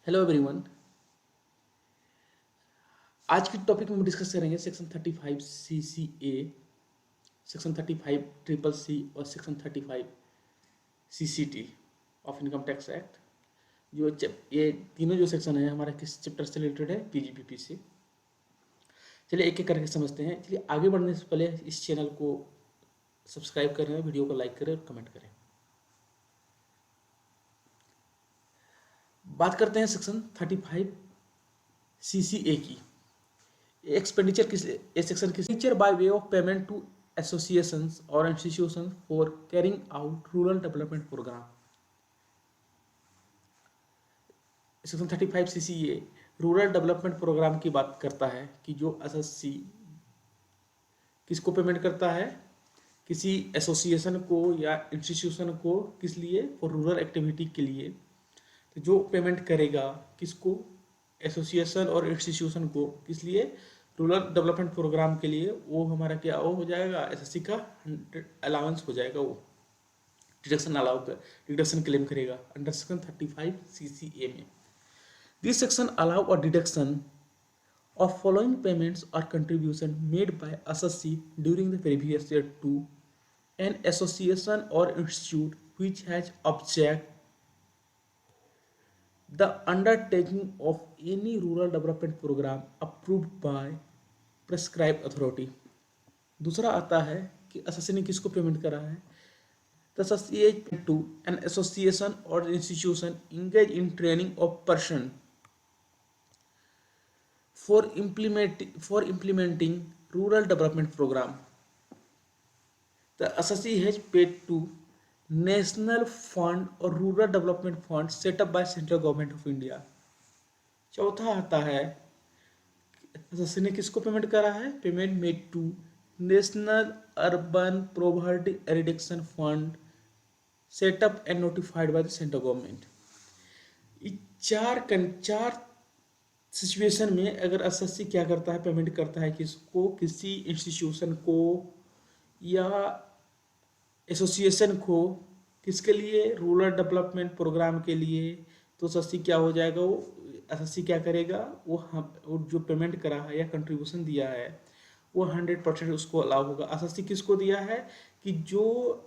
Hello everyone. आज के topic में हम डिस्कस करेंगे section 35 CCA, section 35 triple C और section 35 CCT of income tax act. ये तीनों जो सेक्शन है हमारा किस चैप्टर से रिलेटेड है? PGPP से। चलिए एक एक करके समझते हैं। चलिए आगे बढ़ने से पहले इस चैनल को सब्सक्राइब करें, वीडियो को लाइक करें और कमेंट करें। बात करते हैं सेक्शन 35 CCA की। एक्सपेंडिचर किस ये section expenditure by way of payment to associations और institutions for carrying out rural development programme. Section 35 CCA rural development programme की बात करता है कि जो एसएससी किसको पेमेंट करता है, किसी एसोसिएशन को या इंस्टीट्यूशन को, किस लिए? फॉर रूरल एक्टिविटी के लिए। तो जो पेमेंट करेगा किसको? एसोसिएशन और इंस्टीट्यूशन को, किस लिए? रूरल डेवलपमेंट प्रोग्राम के लिए। वो हमारा क्या वो हो जाएगा? एसएससी का अलाउंस हो जाएगा, वो डिडक्शन अलाउ कर डिडक्शन क्लेम करेगा अंडर सेक्शन 35 CCA में। दिस सेक्शन अलाउ और deduction of following payments or contribution made by SSC during the previous year to an association or institute which has object the undertaking of any rural development program approved by prescribed authority। दूसरा आता है कि SSC ने किसको payment करा है? The SSC to an association or institution engaged in training of person for implementing rural development program. The SSC has paid to National Fund or Rural Development Fund set up by Central Government of India। चौथा आता है SSC ने किसको payment करा है? Payment made to national urban poverty reduction fund set up and notified by the central government. चार situation में अगर एसएससी क्या करता है? पेमेंट करता है किसको? किसी इंस्टीट्यूशन को या एसोसिएशन को, किसके लिए? रूरल डेवलपमेंट प्रोग्राम के लिए। तो एसएससी क्या हो जाएगा? वो एसएससी क्या करेगा? वो जो पेमेंट करा है या कंट्रीब्यूशन दिया है वो 100% उसको अलाउ होगा। एसएससी किसको दिया है कि जो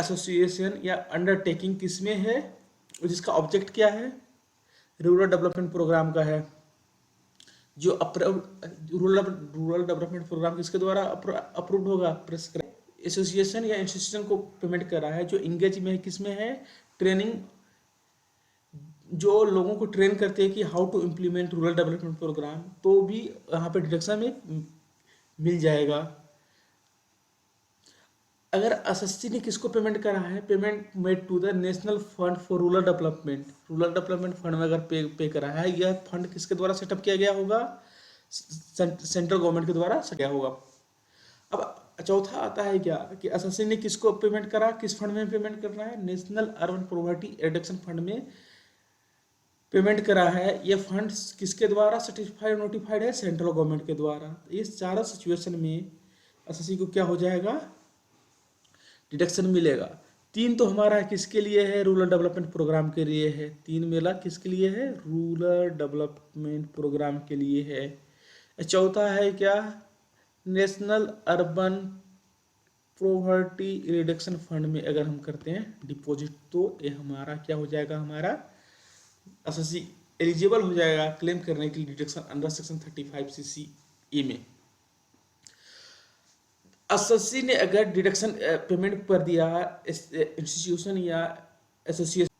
एसोसिएशन या अंडरटेकिंग किसमें है, जिसका ऑब्जेक्ट क्या है? रूरल डेवलपमेंट प्रोग्राम का है। जो रूरल डेवलपमेंट प्रोग्राम किसके द्वारा अप्रूव्ड होगा? प्रेस्क्राइब एसोसिएशन या इंस्टीट्यूशन को पेमेंट कर रहा है जो इंगेज में है, किसमें है? ट्रेनिंग, जो लोगों को ट्रेन करते हैं कि how to implement rural development programme, तो भी यहाँ पे डिडक्शन में मिल जाएगा। अगर एसएससी ने किसको पेमेंट करा है? Payment made to the national fund for rural development fund में अगर पे करा है, यह फंड किसके द्वारा सेटअप किया गया होगा? सेंट्रल गवर्नमेंट के द्वारा सेटअप किया होगा। अब चौथा आता है क्या कि एसएससी ने किसको पेमेंट करा? किस फंड में पेमेंट कर रहा है? National urban poverty reduction fund में पेमेंट करा है। यह फंड किसके द्वारा सर्टिफाइड नोटिफाइड है? सेंट्रल गवर्नमेंट के द्वारा। इस चारों सिचुएशन में एसएससी को क्या हो जाएगा? डिडक्शन मिलेगा। तीन तो हमारा किसके लिए है? रूरल डेवलपमेंट प्रोग्राम के लिए है। तीन मेला किसके लिए है? रूरल डेवलपमेंट प्रोग्राम के लिए है। चौथा है क्या? National urban poverty reduction fund में अगर हम करते हैं डिपॉजिट, तो ये हमारा क्या हो जाएगा? हमारा एसएससी एलिजिबल हो जाएगा क्लेम करने के लिए डिडक्शन अंडर सेक्शन 35 CCA में। एसएससी ने अगर डिडक्शन पेमेंट कर दिया इंस्टीट्यूशन या एसोसिएशन,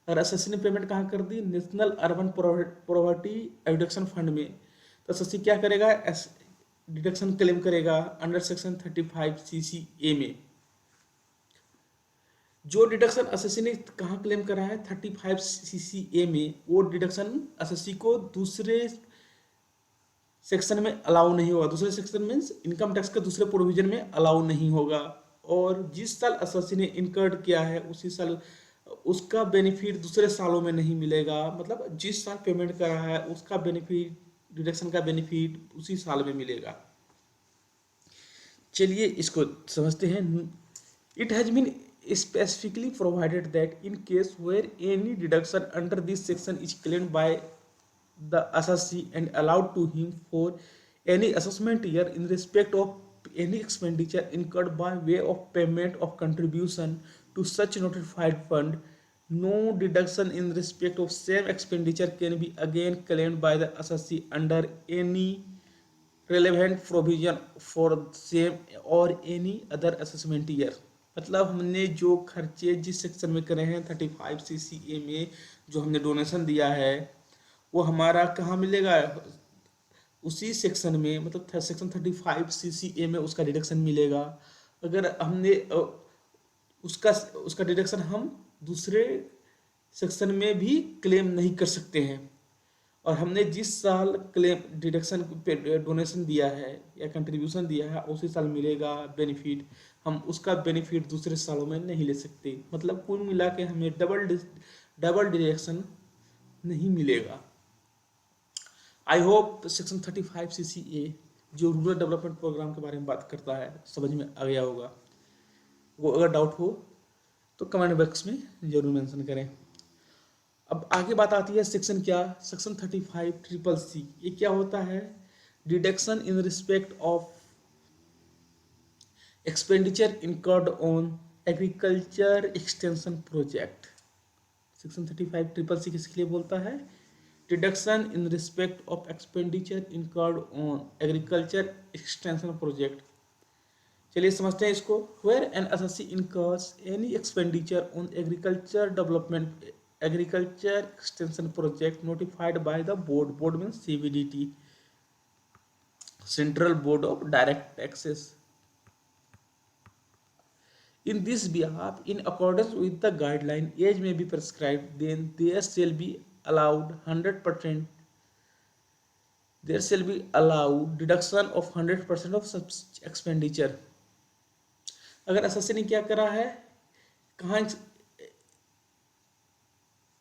अगर एसएससी ने पेमेंट कहाँ कर दी? National urban poverty reduction fund में, तो एसएससी क्या करेगा? डिडक्शन क्लेम करेगा अंडर सेक्शन 35 CCA में। जो डिडक्शन एसएससी ने कहाँ क्लेम करा है? 35 CCA में। वो डिडक्शन एसएससी को दूसरे सेक्शन में अलाउ नहीं होगा। दूसरे सेक्शन मीन्स इनकम टैक्स के दूसरे प्रोविजन में अलाउ नहीं होगा। और जिस साल एसएससी ने इनकर्ड किया है उसी साल उसका बेनिफिट दूसरे सालों में नहीं मिलेगा। मतलब जिस साल पेमेंट करा है उसका बेनिफिट, डिडक्शन का बेनिफिट उसी साल में मिलेगा। चलिए इसको समझते हैं। It has been specifically provided that in case where any deduction under this section is claimed by the assessee and allowed to him for any assessment year in respect of any expenditure incurred by way of payment of contribution to such notified fund, no deduction in respect of same expenditure can be again claimed by the assessee under any relevant provision for same or any other assessment year। मतलब हमने जो खर्चे जिस section में करे हैं 35 CCA में जो हमने डोनेशन दिया है वो हमारा कहाँ मिलेगा, उसी सेक्शन में, मतलब सेक्शन 35 CCA में उसका डिडक्शन मिलेगा। अगर हमने उसका उसका डिडक्शन हम दूसरे सेक्शन में भी क्लेम नहीं कर सकते हैं, और हमने जिस साल क्लेम डिडक्शन डोनेशन दिया है या कंट्रीब्यूशन दिया है उसी साल मिलेगा बेनिफिट, हम उसका बेनिफिट दूसरे सालों में नहीं ले सकते। मतलब कुल मिला के हमें डबल डिडक्शन नहीं मिलेगा। आई होप सेक्शन 35 CCA जो रूरल डेवलपमेंट प्रोग्राम के बारे में बात करता है समझ में आ गया होगा। वो अगर डाउट हो तो कमेंट बॉक्स में जरूर मेंशन करें। अब आगे बात आती है सेक्शन क्या, सेक्शन 35CCC। ये क्या होता है, deduction in respect of expenditure incurred on agriculture extension project. Section 35CCC किसके लिए बोलता है, deduction in respect of expenditure incurred on agriculture extension project. चलिए समझते हैं इसको। Where an assessee incurs any expenditure on agriculture development agriculture extension project notified by the board means CBDT, Central Board of Direct Taxes. In this behalf, in accordance with the guideline, age may be prescribed, then there shall be allowed 100%, there shall be allowed deduction of 100% of such expenditure। अगर assessee ने क्या करा है, कहाँ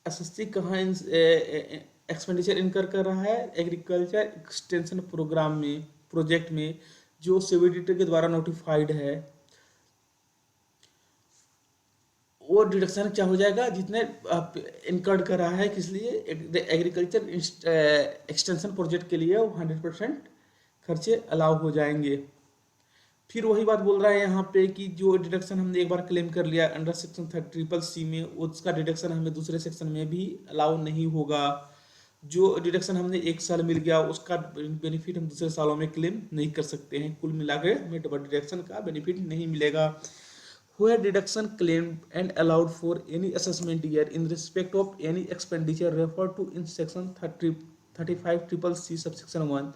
SSC कहाँ expenditure इनकर कर रहा है, एग्रीकल्चर एक्सटेंशन प्रोग्राम में प्रोजेक्ट में जो सीबीडीटी के द्वारा नोटिफाइड है, वो डिडक्शन क्या हो जाएगा, जितने इनकर्ड कर रहा है किस लिए, एग्रीकल्चर एक्सटेंशन प्रोजेक्ट के लिए वो 100% खर्चे अलाउ हो जाएंगे। फिर वही बात बोल रहा है यहाँ पे कि जो डिडक्शन हमने एक बार क्लेम कर लिया अंडर सेक्शन 35CCC में, उसका डिडक्शन हमें दूसरे सेक्शन में भी अलाउ नहीं होगा। जो डिडक्शन हमने एक साल मिल गया उसका बेनिफिट हम दूसरे सालों में क्लेम नहीं कर सकते हैं। कुल मिलाकर हमें डबल डिडक्शन का बेनिफिट नहीं मिलेगा। Where deduction claimed and allowed for any assessment year in respect of any expenditure referred to in section 35CCC subsection 1,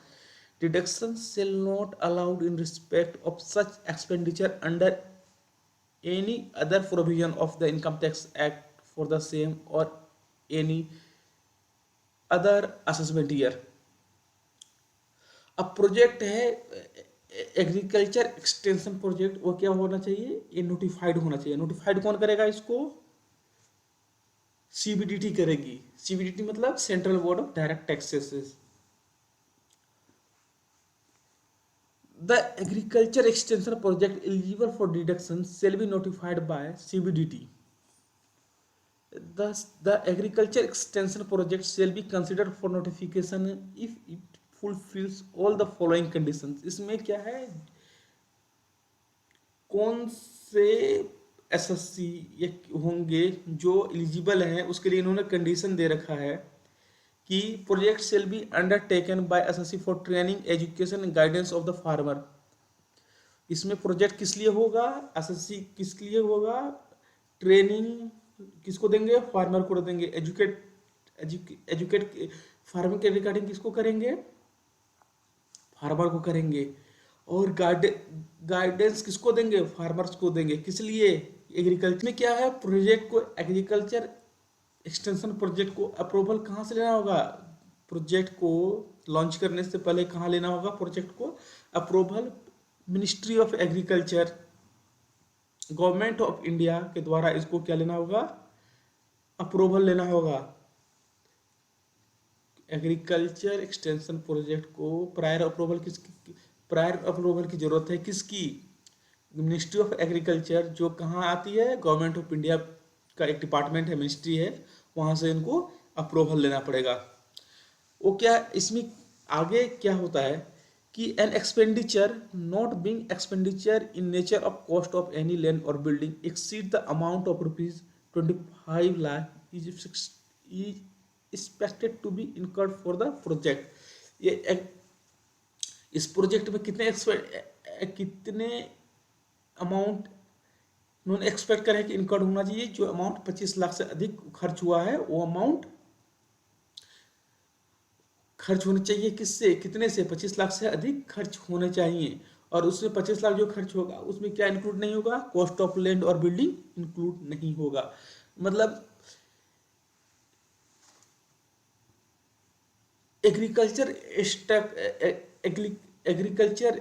deduction shall not allowed in respect of such expenditure under any other provision of the Income Tax Act for the same or any other assessment year। अब project है agriculture extension project, वो क्या होना चाहिए, ये notified होना चाहिए। Notified कौन करेगा इसको, सीबीडीटी करेगी। सीबीडीटी मतलब central board of direct taxes. The agriculture extension project eligible for deduction shall be notified by CBDT. Thus, the agriculture extension project shall be considered for notification if it fulfills all the following conditions। इसमें क्या है, कौन से SSC होंगे जो eligible हैं, उसके लिए इन्होंने कंडीशन दे रखा है कि project shall be undertaken by SSC for training education and guidance of the farmer. इसमें प्रोजेक्ट किस लिए होगा, एसएससी किसके लिए होगा, ट्रेनिंग किसको देंगे, फार्मर को देंगे। एजुकेट फार्मिंग के रिगार्डिंग किसको करेंगे, फार्मर को करेंगे। और गाइडेंस किसको देंगे, फार्मर्स को देंगे। किस लिए, एग्रीकल्चर में क्या है, प्रोजेक्ट को एग्रीकल्चर एक्सटेंशन प्रोजेक्ट को अप्रूवल कहाँ से लेना होगा, प्रोजेक्ट को लॉन्च करने से पहले कहाँ लेना होगा, प्रोजेक्ट को approval ministry of agriculture, government of India के द्वारा इसको क्या लेना होगा, अप्रूवल लेना होगा। एग्रीकल्चर एक्सटेंशन प्रोजेक्ट को प्रायर अप्रूवल की जरूरत है, किसकी, मिनिस्ट्री ऑफ एग्रीकल्चर जो कहाँ आती है, गवर्नमेंट ऑफ इंडिया का एक डिपार्टमेंट है, मिनिस्ट्री है, वहाँ से इनको अप्रूवल लेना पड़ेगा। वो क्या इसमें आगे क्या होता है कि an expenditure not being expenditure in nature of cost of any land और building exceed the amount of ₹25 lakh is expected to be incurred for the project. ये इस प्रोजेक्ट में कितने अमाउंट उन्होंने एक्सपेक्ट करें कि इनकर्ड होना चाहिए, जो अमाउंट 25 लाख से अधिक खर्च हुआ है वो अमाउंट खर्च होने चाहिए। किससे, कितने से, 25 लाख से अधिक खर्च होने चाहिए। और उसमें 25 लाख जो खर्च होगा उसमें क्या इंक्लूड नहीं होगा, कॉस्ट ऑफ लैंड और बिल्डिंग इंक्लूड नहीं होगा। मतलब एग्रीकल्चर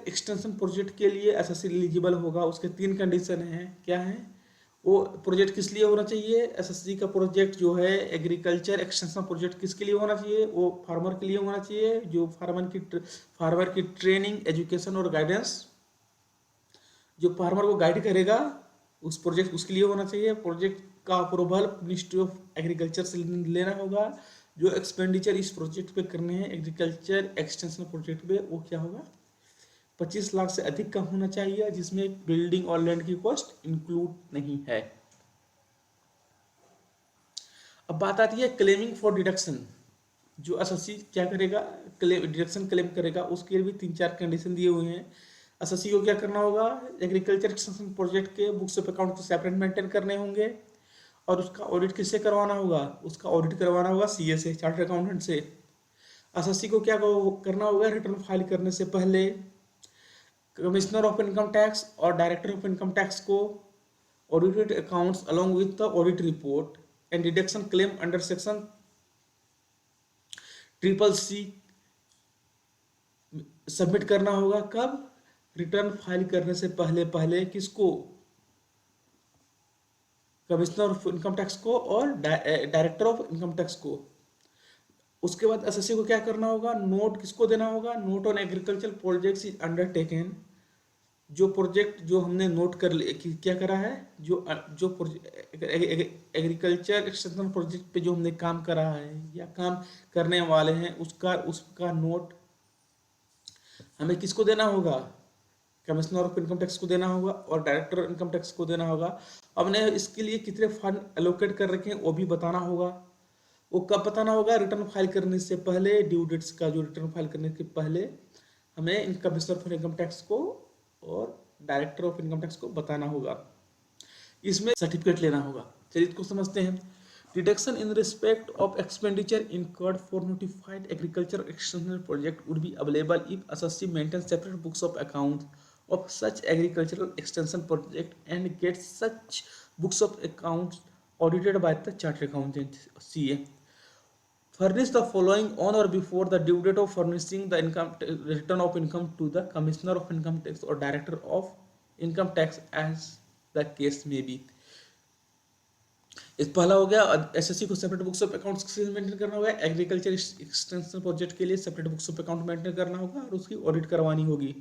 एक्सटेंशन प्रोजेक्ट के लिए एसएससी एलिजिबल होगा। उसके 3 कंडीशन हैं, क्या है वो प्रोजेक्ट किस लिए होना चाहिए, एसएससी का प्रोजेक्ट जो है एग्रीकल्चर एक्सटेंशन प्रोजेक्ट किसके लिए होना चाहिए, वो फार्मर के लिए होना चाहिए, जो फार्मर की ट्रेनिंग, एजुकेशन और गाइडेंस, जो फार्मर को गाइड करेगा उस प्रोजेक्ट, उसके लिए होना चाहिए। प्रोजेक्ट का अप्रूवल मिनिस्ट्री ऑफ एग्रीकल्चर से लेना होगा। जो एक्सपेंडिचर इस प्रोजेक्ट पे करने हैं एग्रीकल्चर एक्सटेंशन प्रोजेक्ट पे, वो क्या होगा, 25 लाख से अधिक का होना चाहिए, जिसमें बिल्डिंग और लैंड की कॉस्ट इंक्लूड नहीं है। अब बात आती है क्लेमिंग फॉर डिडक्शन। जो एसएससी क्या करेगा, डिडक्शन क्लेम करेगा, उसके लिए भी 3-4 कंडीशन दिए हुए हैं। एसएससी को क्या करना होगा, एग्रीकल्चर एक्सटेंशन प्रोजेक्ट के बुक्स ऑफ अकाउंट को सेपरेट मेंटेन करने होंगे, और उसका ऑडिट किससे करवाना होगा, उसका ऑडिट करवाना होगा सीए से, चार्टर्ड अकाउंटेंट से। एसएससी को क्या करना होगा, रिटर्न फाइल करने से पहले कमिश्नर ऑफ इनकम टैक्स और डायरेक्टर ऑफ इनकम टैक्स को audited accounts along with the audit report and deduction claim under section 3C submit करना होगा। कब, रिटर्न फाइल करने से पहले पहले किसको, कमिश्नर ऑफ इनकम टैक्स को और डायरेक्टर ऑफ इनकम टैक्स को। उसके बाद एसएससी को क्या करना होगा, नोट किसको देना होगा, note on agriculture projects is undertaken. जो प्रोजेक्ट जो हमने नोट कर लिया कि क्या करा है, जो जो एग्रीकल्चर एक्सटेंशन प्रोजेक्ट पे जो हमने काम करा है या काम करने वाले हैं, उसका नोट हमें किसको देना होगा, कमिश्नर ऑफ इनकम टैक्स को देना होगा और डायरेक्टर इनकम टैक्स को देना होगा। हमने इसके लिए कितने फंड एलोकेट कर रखे हैं वो भी बताना होगा। वो कब बताना होगा, रिटर्न फाइल करने से पहले, ड्यू डेट्स का जो रिटर्न फाइल करने के पहले हमें इन कमिश्नर ऑफ इनकम टैक्स को और डायरेक्टर ऑफ इनकम टैक्स को बताना होगा। इसमें सर्टिफिकेट लेना होगा। चलिए इसको समझते हैं। Deduction in respect of expenditure incurred for notified agriculture extension project would be available if SSC maintain separate books of account of such agricultural extension project and get such books of accounts audited by the chartered accountant CA. Furnish the following on or before the due date of furnishing the return of income to the commissioner of income tax or director of income tax as the case may be. इस पहला हो गया, SSC को separate books of accounts maintain करना होगा, agriculture extension project के लिए separate books of account maintain करना होगा और उसकी ऑडिट करवानी होगी।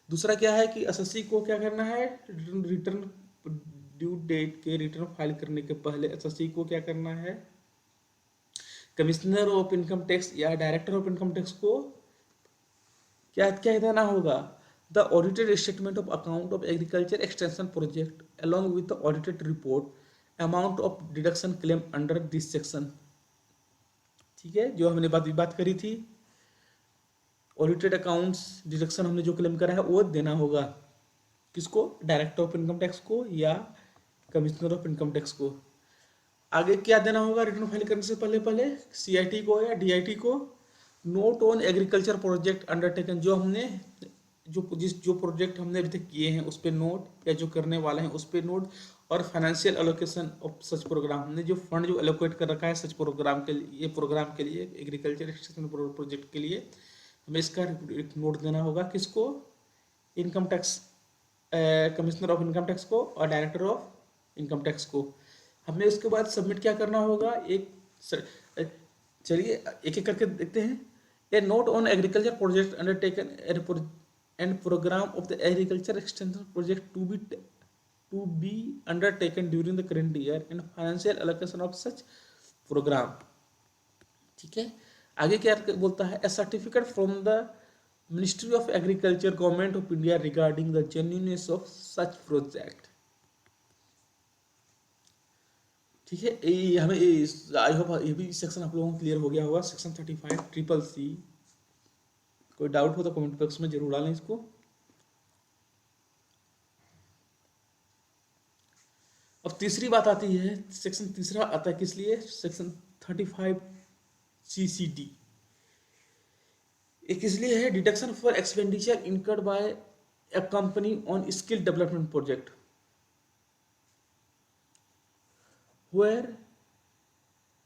दूसरा क्या है कि एसएससी को क्या करना है, रिटर्न ड्यू डेट के रिटर्न फाइल करने के पहले एसएससी को क्या करना है, कमिश्नर ऑफ इनकम टैक्स या डायरेक्टर ऑफ इनकम टैक्स को क्या क्या देना होगा, the audited statement of account of agriculture extension project along with the audited report amount of deduction claim under this section. ठीक है, जो हमने बात करी थी, ऑडिटेड अकाउंट्स डिडक्शन हमने जो क्लेम करा है वो देना होगा किसको, डायरेक्टर ऑफ इनकम टैक्स को या कमिश्नर ऑफ इनकम टैक्स को। आगे क्या देना होगा, रिटर्न फाइल करने से पहले पहले सीआईटी को या डीआईटी को। Note on agriculture project undertaken, जो हमने जो प्रोजेक्ट हमने अभी तक किए हैं उस पर नोट, या जो करने वाले हैं उस पर नोट, और financial allocation of such programme, हमने जो फंड जो एलोकेट कर रखा है सच प्रोग्राम के लिए, प्रोग्राम के लिए, एग्रीकल्चर एक्सटेंशन प्रोजेक्ट के लिए, हमें इसका एक नोट देना होगा किसको, income tax commissioner of income tax को और डायरेक्टर ऑफ इनकम टैक्स को। हमें उसके बाद सबमिट क्या करना होगा, चलिए एक एक करके देखते हैं। A note on agriculture project undertaken and program of the agriculture extension project to be undertaken during the current year and financial allocation of such program. ठीक है, आगे क्या बोलता है, a certificate from the ministry of agriculture government of India regarding the genuineness of such project. ठीक है, ये हमें आई होप ये भी सेक्शन आप लोगों को क्लियर हो गया होगा। सेक्शन 35 ट्रिपल सी, कोई डाउट हो तो कमेंट बॉक्स में जरूर डालें इसको। अब तीसरी बात आती है, सेक्शन तीसरा आता है किस लिए, सेक्शन 35 CCD। ये किस लिए है, deduction for expenditure incurred by A company on skill development project where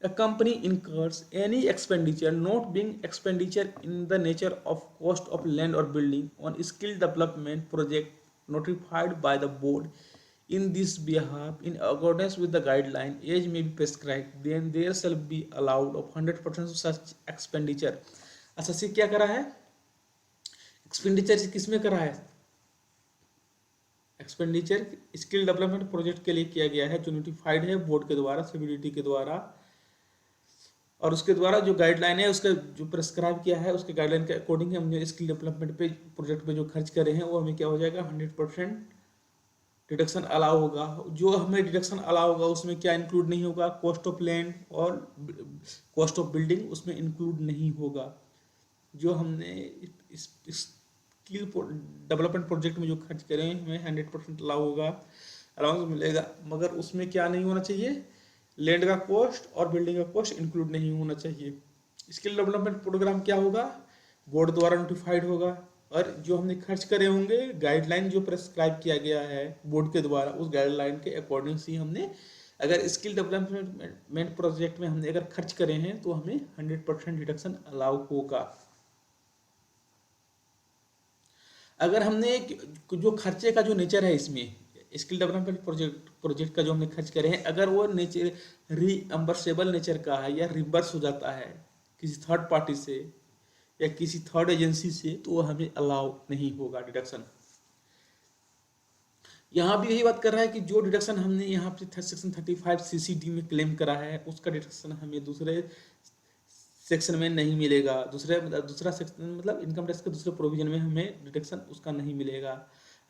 a company incurs any expenditure not being expenditure in the nature of cost of land or building on skill development project notified by the board in this behalf in accordance with the guideline as may be prescribed, then there shall be allowed of 100% of such expenditure। अच्छा से क्या करा है, expenditure किस में करा है, expenditure skill development project के लिए किया गया है, जो नोटिफाइड है बोर्ड के द्वारा, सीबीडीटी के द्वारा, और उसके द्वारा जो गाइडलाइन है उसका जो प्रेस्क्राइब किया है उसके गाइडलाइन के अकॉर्डिंग हम स्किल डेवलपमेंट पे प्रोजेक्ट पे जो खर्च कर रहे हैं वो हमें क्या हो जाएगा, 100% डिडक्शन अलाउ होगा। जो हमें डिडक्शन अलाउ होगा उसमें क्या इंक्लूड नहीं होगा, कॉस्ट ऑफ लैंड और कॉस्ट ऑफ बिल्डिंग उसमें इंक्लूड नहीं होगा। जो हमने स्किल डेवलपमेंट प्रोजेक्ट में जो खर्च करें हमें 100% अलाउ होगा, अलाउंस मिलेगा, मगर उसमें क्या नहीं होना चाहिए, लैंड का कॉस्ट और बिल्डिंग का कॉस्ट इंक्लूड नहीं होना चाहिए। स्किल डेवलपमेंट प्रोग्राम क्या होगा, बोर्ड द्वारा नोटिफाइड होगा, और जो हमने खर्च करे होंगे गाइडलाइन जो प्रेस्क्राइब किया गया है बोर्ड के द्वारा उस गाइडलाइन के अकॉर्डिंग से हमने अगर स्किल डेवलपमेंट प्रोजेक्ट में हमने अगर खर्च करे हैं तो हमें 100% डिडक्शन अलाउ होगा। अगर हमने जो खर्चे का जो नेचर है इसमें स्किल डेवलपमेंट प्रोजेक्ट का जो हमने खर्च करे हैं अगर वो नेचर रीअम्बर्सेबल नेचर का है या रिम्बर्स हो जाता है किसी थर्ड पार्टी से या किसी थर्ड एजेंसी से तो वो हमें अलाउ नहीं होगा डिडक्शन। यहाँ भी यही बात कर रहा है कि जो डिडक्शन हमने यहाँ पे सेक्शन 35 CCD में क्लेम करा है उसका डिडक्शन हमें दूसरे सेक्शन में नहीं मिलेगा, दूसरा सेक्शन मतलब इनकम टैक्स के दूसरे प्रोविजन में हमें डिडक्शन उसका नहीं मिलेगा।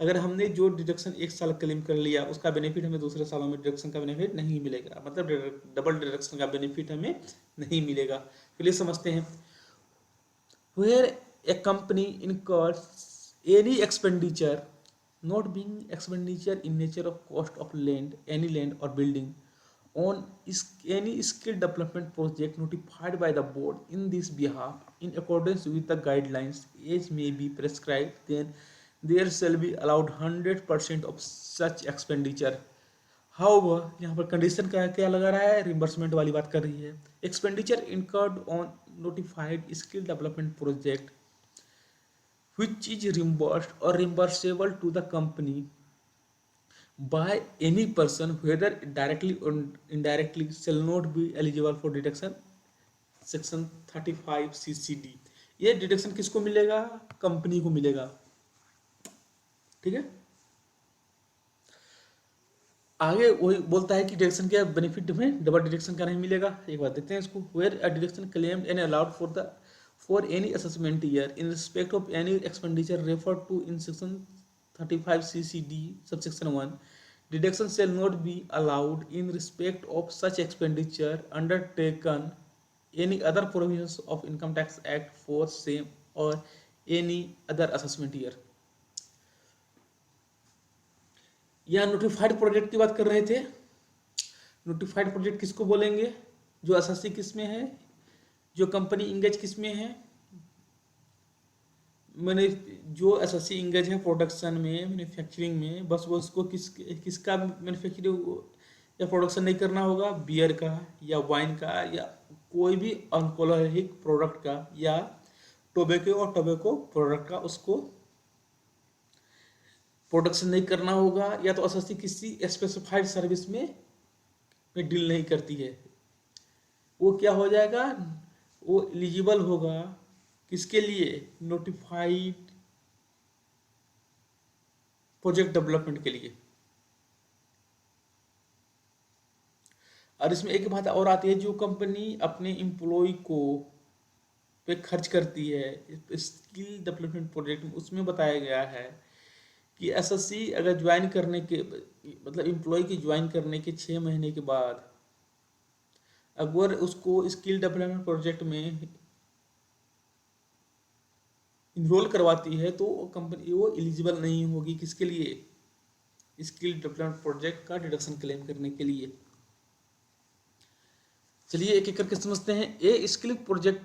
अगर हमने जो डिडक्शन एक साल क्लेम कर लिया उसका बेनिफिट हमें दूसरे सालों में डिडक्शन का बेनिफिट नहीं मिलेगा, मतलब डबल डिडक्शन का बेनिफिट हमें नहीं मिलेगा। चलिए समझते हैं, where a company incurs any expenditure not being expenditure in nature of cost of land, any land or building on any skill development project notified by the board in this behalf in accordance with the guidelines as may be prescribed, then there shall be allowed 100% of such expenditure। However, यहाँ पर condition का क्या लगा रहा है, reimbursement वाली बात कर रही है। Expenditure incurred on notified skill development project which is reimbursed or reimbursable to the company by any person whether directly or indirectly shall not be eligible for deduction section 35 CCD। ये deduction किसको मिलेगा, company को मिलेगा। ठीक है, आगे वही बोलता है कि डिडक्शन के बेनिफिट में डबल डिडक्शन का नहीं मिलेगा। एक बात देखते हैं इसको, where a deduction claimed and allowed for any assessment year in respect of any expenditure referred to in section 35 CCD subsection 1 deduction shall not be allowed in respect of such expenditure undertaken any other provisions of income tax act for same और any other assessment year. यहाँ notified project की बात कर रहे थे। Notified project किसको बोलेंगे, जो एसएससी किस में है, जो कंपनी इंगेज किस में है, मैंने जो एसएससी इंगेज है प्रोडक्शन में मैन्युफैक्चरिंग में, बस वो उसको किसका मैन्युफैक्चरिंग या प्रोडक्शन नहीं करना होगा, बियर का या वाइन का या कोई भी अल्कोहलिक प्रोडक्ट का या टोबैको और टोबैको प्रोडक्ट का उसको प्रोडक्शन नहीं करना होगा, या तो एसएससी किसी स्पेसिफाइड सर्विस में डील नहीं करती है। वो क्या हो जाएगा, वो एलिजिबल होगा किसके लिए, नोटिफाइड प्रोजेक्ट डेवलपमेंट के लिए। और इसमें एक बात और आती है, जो कंपनी अपने एम्प्लॉय को पे खर्च करती है स्किल डेवलपमेंट प्रोजेक्ट में, उसमें बताया गया है कि एसएससी अगर ज्वाइन करने के मतलब एम्प्लॉय की ज्वाइन करने के 6 महीने के बाद अगर उसको स्किल डेवलपमेंट प्रोजेक्ट में इनरोल करवाती है तो कंपनी वो एलिजिबल नहीं होगी किसके लिए, स्किल डेवलपमेंट प्रोजेक्ट का डिडक्शन क्लेम करने के लिए। चलिए एक एक करके समझते हैं। A skill project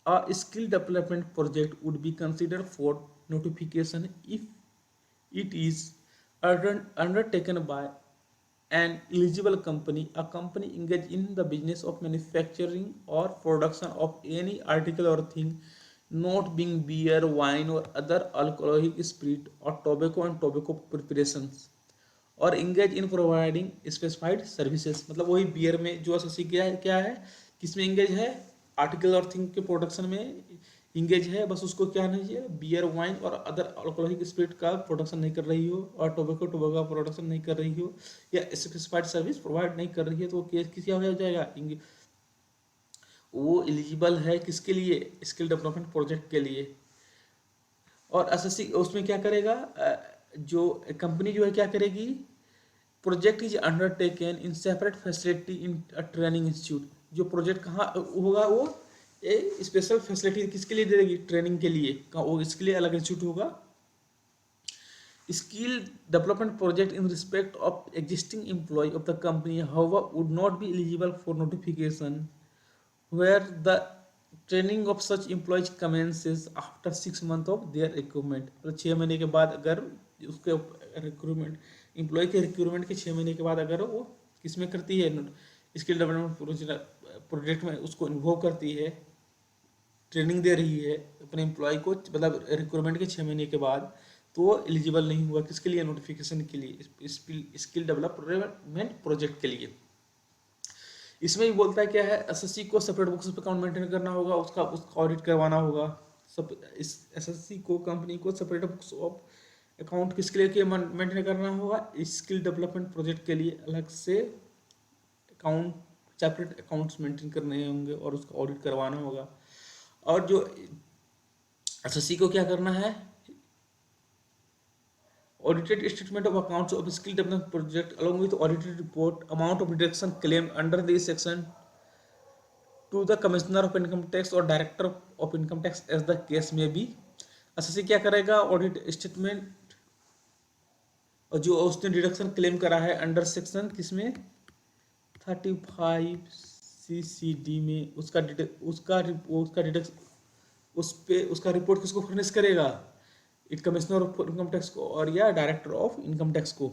A skill development project would be considered for notification if it is undertaken by an eligible company, a company engaged in the business of manufacturing or production of any article or thing not being beer, wine or other alcoholic spirit or tobacco and tobacco preparations और engage in providing specified services। मतलब वही beer में जो SSC क्या है किसमें engage है, article और थिंग के प्रोडक्शन में इंगेज है, बस उसको क्या नहीं चाहिए, बियर वाइन और अदर अल्कोहलिक स्पिरिट का प्रोडक्शन नहीं कर रही हो और टोबैको का प्रोडक्शन नहीं कर रही हो या स्पेसिफाइड सर्विस प्रोवाइड नहीं कर रही है, तो केस किस हो जाएगा, वो एलिजिबल है किसके लिए, स्किल डेवलपमेंट प्रोजेक्ट के लिए। और एसएससी उसमें क्या करेगा, जो कंपनी जो है क्या करेगी, project is undertaken in separate facility in training institute. जो प्रोजेक्ट कहाँ होगा, वो ए स्पेशल फैसिलिटी किसके लिए दे देगी, ट्रेनिंग के लिए, वो इसके लिए अलग इंस्टीट्यूट होगा। Skill development project in respect of existing employ of the company however would not be eligible for notification where the training of such employees commences after 6 months of their recruitment. मतलब 6 महीने के बाद अगर उसके recruitment employ के recruitment के 6 महीने के बाद अगर वो किसमें करती है, स्किल डेवलपमेंट प्रोजेक्ट में उसको इन्वॉल्व करती है, ट्रेनिंग दे रही है अपने एम्प्लॉय को, मतलब रिक्रूटमेंट के 6 महीने के बाद, तो वो एलिजिबल नहीं हुआ किसके लिए, नोटिफिकेशन के लिए, स्किल डेवलपमेंट प्रोजेक्ट के लिए। इसमें भी बोलता है क्या है, एसएससी को सेपरेट बुक्स पे अकाउंट मेंटेन करना होगा, उसका ऑडिट करवाना होगा। सब इस एसएससी को कंपनी को सेपरेट बुक्स ऑफ अकाउंट किसके लिए मेंटेन करना होगा, स्किल डेवलपमेंट प्रोजेक्ट के लिए अलग से अकाउंट सेपरेट अकाउंट्स मेंटेन करने होंगे और उसका ऑडिट करवाना होगा। और जो एसएससी को क्या करना है, audited statement of accounts of skill development project along with audited report amount of deduction claim under this section to the commissioner of income tax और director of income tax as the case may be. SSC क्या करेगा, audit statement और जो उसने deduction claim करा है under section किसमें 35 CCD में, उसका डिडक्शन उस पे उसका रिपोर्ट किसको फर्निश करेगा, कमिश्नर ऑफ इनकम टैक्स को और या डायरेक्टर ऑफ इनकम टैक्स को।